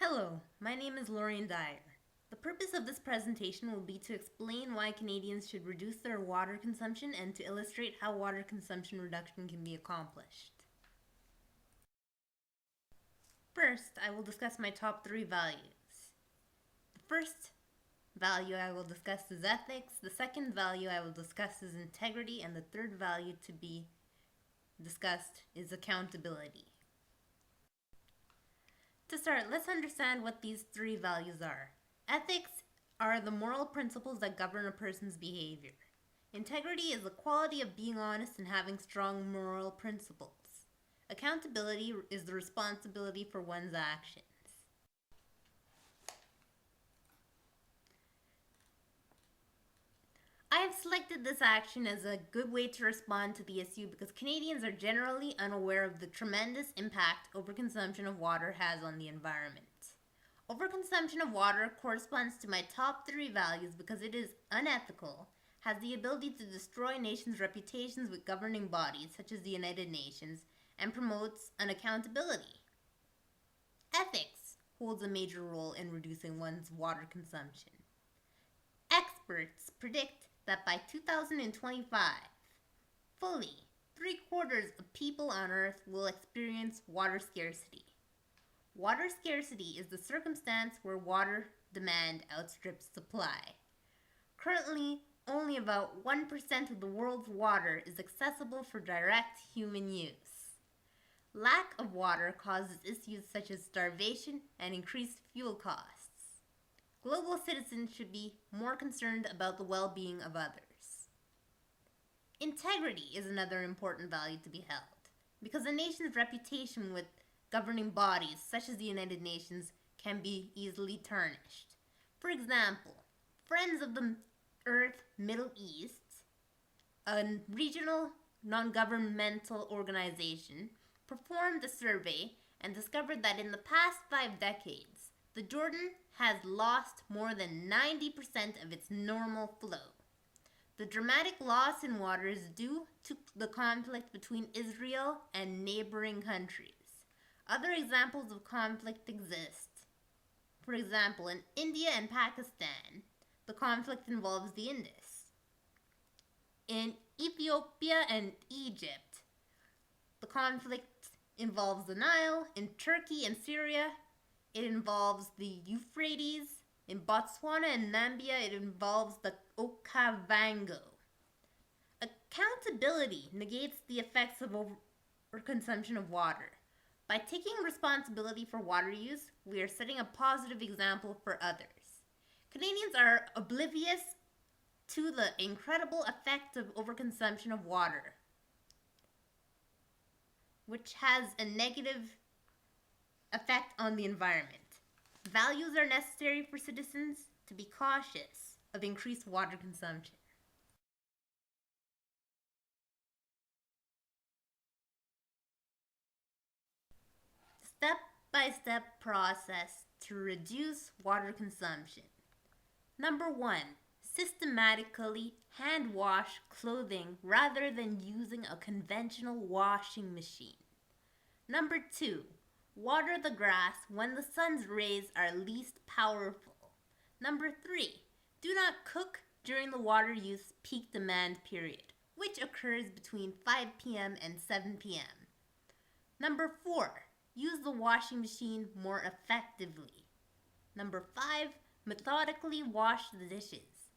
Hello, my name is Lorian Dyer. The purpose of this presentation will be to explain why Canadians should reduce their water consumption and to illustrate how water consumption reduction can be accomplished. First, I will discuss my top 3 values. The first value I will discuss is ethics, the second value I will discuss is integrity, and the third value to be discussed is accountability. To start, let's understand what these 3 values are. Ethics are the moral principles that govern a person's behavior. Integrity is the quality of being honest and having strong moral principles. Accountability is the responsibility for one's actions. I have selected this action as a good way to respond to the issue because Canadians are generally unaware of the tremendous impact overconsumption of water has on the environment. Overconsumption of water corresponds to my top 3 values because it is unethical, has the ability to destroy nations' reputations with governing bodies such as the United Nations, and promotes unaccountability. Ethics holds a major role in reducing one's water consumption. Experts predict that by 2025, fully 3/4 of people on Earth will experience water scarcity. Water scarcity is the circumstance where water demand outstrips supply. Currently, only about 1% of the world's water is accessible for direct human use. Lack of water causes issues such as starvation and increased fuel costs. Global citizens should be more concerned about the well-being of others. Integrity is another important value to be held, because a nation's reputation with governing bodies, such as the United Nations, can be easily tarnished. For example, Friends of the Earth Middle East, a regional non-governmental organization, performed a survey and discovered that in the past 5 decades, the Jordan has lost more than 90% of its normal flow. The dramatic loss in water is due to the conflict between Israel and neighboring countries. Other examples of conflict exist. For example, in India and Pakistan, the conflict involves the Indus. In Ethiopia and Egypt, the conflict involves the Nile. In Turkey and Syria, it involves the Euphrates. In Botswana and Namibia, it involves the Okavango. Accountability negates the effects of overconsumption of water. By taking responsibility for water use, we are setting a positive example for others. Canadians are oblivious to the incredible effect of overconsumption of water, which has a negative effect on the environment. Values are necessary for citizens to be cautious of increased water consumption. Step-by-step process to reduce water consumption. Number 1. Systematically hand wash clothing rather than using a conventional washing machine. Number 2. Water the grass when the sun's rays are least powerful. Number 3. Do not cook during the water use peak demand period, which occurs between 5 p.m. and 7 p.m. Number 4. Use the washing machine more effectively. Number 5. Methodically wash the dishes.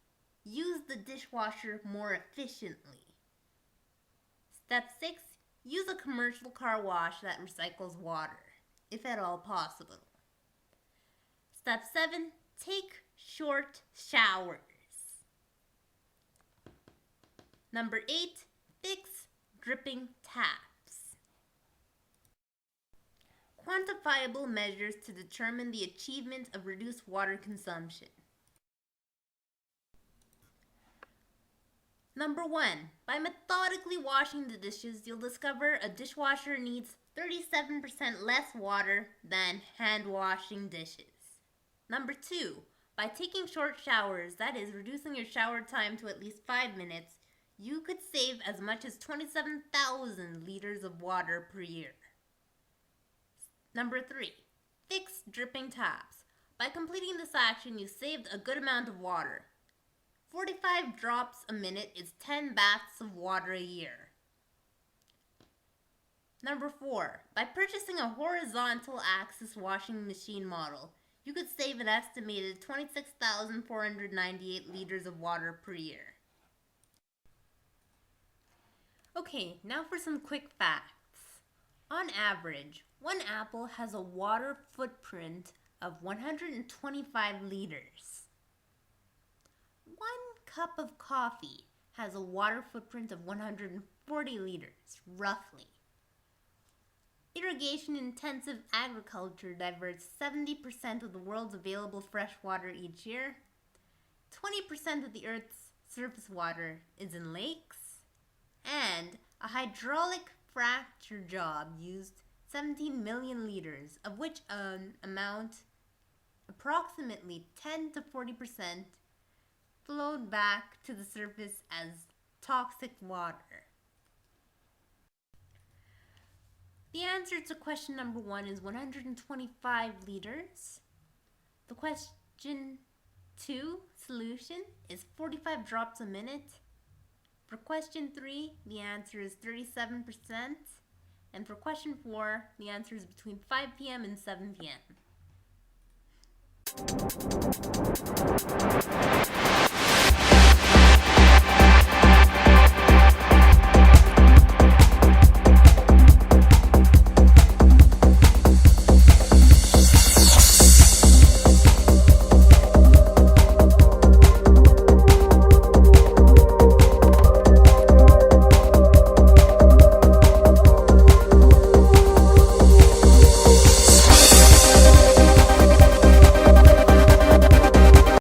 Use the dishwasher more efficiently. Step 6. Use a commercial car wash that recycles water, if at all possible. Step 7. Take short showers. Number 8. Fix dripping taps. Quantifiable measures to determine the achievement of reduced water consumption. Number 1. By methodically washing the dishes, you'll discover a dishwasher needs 37% less water than hand washing dishes. Number 2. By taking short showers, that is, reducing your shower time to at least 5 minutes, you could save as much as 27,000 liters of water per year. Number 3. Fix dripping taps. By completing this action, you saved a good amount of water. 45 drops a minute is 10 baths of water a year. Number 4. By purchasing a horizontal axis washing machine model, you could save an estimated 26,498 liters of water per year. Okay, now for some quick facts. On average, one apple has a water footprint of 125 liters. 1 cup of coffee has a water footprint of 140 liters, roughly. Irrigation-intensive agriculture diverts 70% of the world's available fresh water each year. 20% of the Earth's surface water is in lakes. And a hydraulic fracture job used 17 million liters, of which an amount approximately 10 to 40% flowed back to the surface as toxic water. The answer to question number 1 is 125 liters. The question 2 solution is 45 drops a minute. For question 3, the answer is 37%. And for question 4, the answer is between 5 p.m. and 7 p.m.